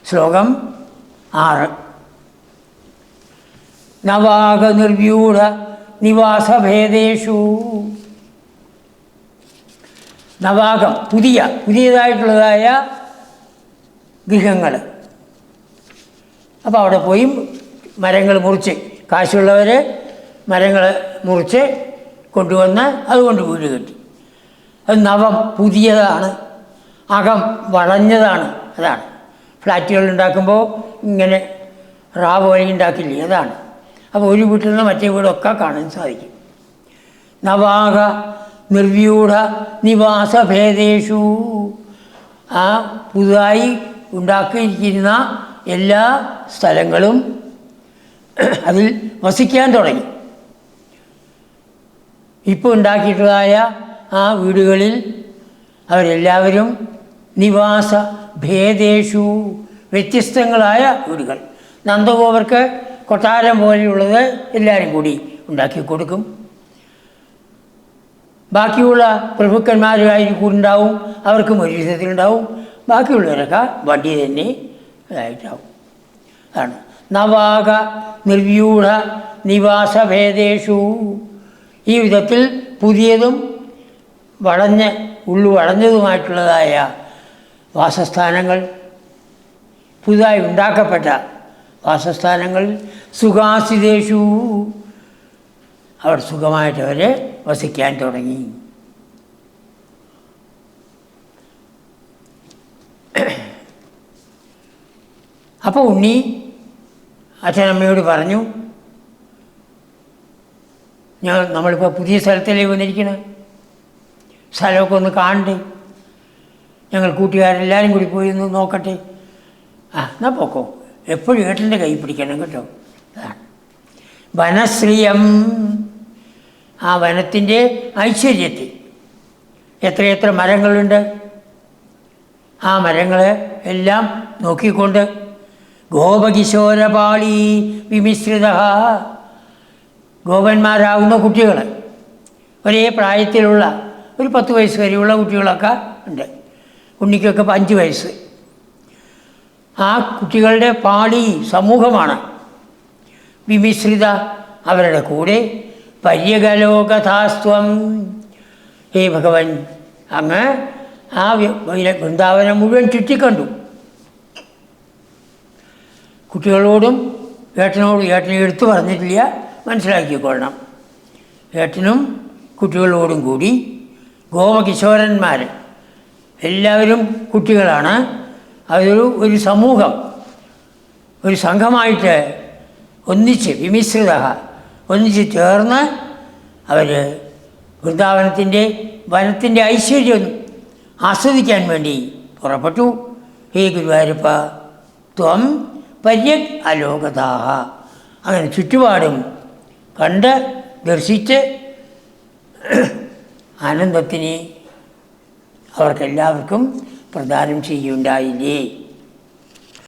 ശ്ലോകം 6. നവാഗ നിർവ്യൂഢ നിവാസഭേദേഷു. നവാഗം പുതിയതായിട്ടുള്ളതായ ഗൃഹങ്ങൾ. അപ്പോൾ അവിടെ പോയി മരങ്ങൾ മുറിച്ച്, കാശുള്ളവർ മരങ്ങൾ മുറിച്ച് കൊണ്ടുവന്ന് അതുകൊണ്ട് വീട് കെട്ടി. അത് നവം, പുതിയതാണ്. അകം വളഞ്ഞതാണ്. അതാണ് ഫ്ലാറ്റുകൾ ഉണ്ടാക്കുമ്പോൾ ഇങ്ങനെ പോലെ ഉണ്ടാക്കില്ലേ, അതാണ്. അപ്പോൾ ഒരു വീട്ടിൽ നിന്ന് മറ്റേ വീടൊക്കെ കാണാൻ സാധിക്കും. നവാഗ നിർവ്യൂഢ നിവാസഭേദേഷു. ആ പുതുതായി ഉണ്ടാക്കിയിരിക്കുന്ന എല്ലാ സ്ഥലങ്ങളും അതിൽ വസിക്കാൻ തുടങ്ങി. ഇപ്പോൾ ഉണ്ടാക്കിയിട്ടുള്ളതായ ആ വീടുകളിൽ അവരെല്ലാവരും നിവാസ ഭേദേഷു, വ്യത്യസ്തങ്ങളായ വീടുകൾ. നന്ദഗോപർക്ക് കൊട്ടാരം പോലെയുള്ളത് എല്ലാവരും കൂടി ഉണ്ടാക്കി കൊടുക്കും. ബാക്കിയുള്ള പ്രഭുക്കന്മാരുമായി കൂടുണ്ടാവും, അവർക്കും ഒരു വിധത്തിലുണ്ടാവും. ബാക്കിയുള്ളവരൊക്കെ വണ്ടി തന്നെ ഇതായിട്ടാവും. അതാണ് നവാഗ നിർവ്യൂഢ നിവാസഭേദേഷു. ഈ വിധത്തിൽ പുതിയതും വളഞ്ഞതുമായിട്ടുള്ളതായ വാസസ്ഥാനങ്ങൾ, പുതുതായി ഉണ്ടാക്കപ്പെട്ട വാസസ്ഥാനങ്ങൾ സുഖാസിതേഷു, അവർ സുഖമായിട്ട് അവരെ വസിക്കാൻ തുടങ്ങി. അപ്പോൾ ഉണ്ണി അച്ഛനമ്മയോട് പറഞ്ഞു, നമ്മളിപ്പോൾ പുതിയ സ്ഥലത്തല്ലേ വന്നിരിക്കണം, സ്ഥലമൊക്കെ ഒന്ന് കാണണ്ടേ, ഞങ്ങൾ കൂട്ടുകാരെല്ലാവരും കൂടി പോയി ഒന്ന് നോക്കട്ടെ. എന്നാൽ പോക്കോ, എപ്പോഴും ഏട്ടൻ്റെ കൈ പിടിക്കണം കേട്ടോ. വനശ്രീയം, ആ വനത്തിൻ്റെ ഐശ്വര്യത്തിൽ എത്രയെത്ര മരങ്ങളുണ്ട്, ആ മരങ്ങളെ എല്ലാം നോക്കിക്കൊണ്ട് ഗോപകിശോരപാളി വിമിശ്രിത, ഗോപന്മാരാകുന്ന കുട്ടികൾ, ഒരേ പ്രായത്തിലുള്ള ഒരു 10 വയസ്സ് വരെയുള്ള കുട്ടികളൊക്കെ ഉണ്ട്. ഉണ്ണിക്കൊക്കെ 5 വയസ്സ്. ആ കുട്ടികളുടെ പാളി സമൂഹമാണ്. വിമിശ്രിത, അവരുടെ കൂടെ പര്യഗലോകഥാസ്ത്വം, ഹേ ഭഗവൻ, അങ്ങ് ആ വൃന്ദാവനം മുഴുവൻ ചുറ്റിക്കണ്ടു. കുട്ടികളോടും ഏട്ടനെ എടുത്തു പറഞ്ഞിട്ടില്ല, മനസ്സിലാക്കിക്കൊള്ളണം. ഏട്ടനും കുട്ടികളോടും കൂടി ഗോപകിശോരന്മാർ എല്ലാവരും കുട്ടികളാണ്. ഒരു സമൂഹം, ഒരു സംഘമായിട്ട് ഒന്നിച്ച് വിമിശ്രിത, ഒന്നിച്ച് ചേർന്ന് അവർ വനത്തിൻ്റെ ഐശ്വര്യം ആസ്വദിക്കാൻ വേണ്ടി പുറപ്പെട്ടു. ഹേ ഗുരുവായൂരപ്പ ത്വം പര്യക് അലോകതാഹ, അങ്ങനെ ചുറ്റുപാടും കണ്ട് ദർശിച്ച് ആനന്ദത്തിന് അവർക്കെല്ലാവർക്കും പ്രദാനം ചെയ്യുകയുണ്ടായില്ലേ.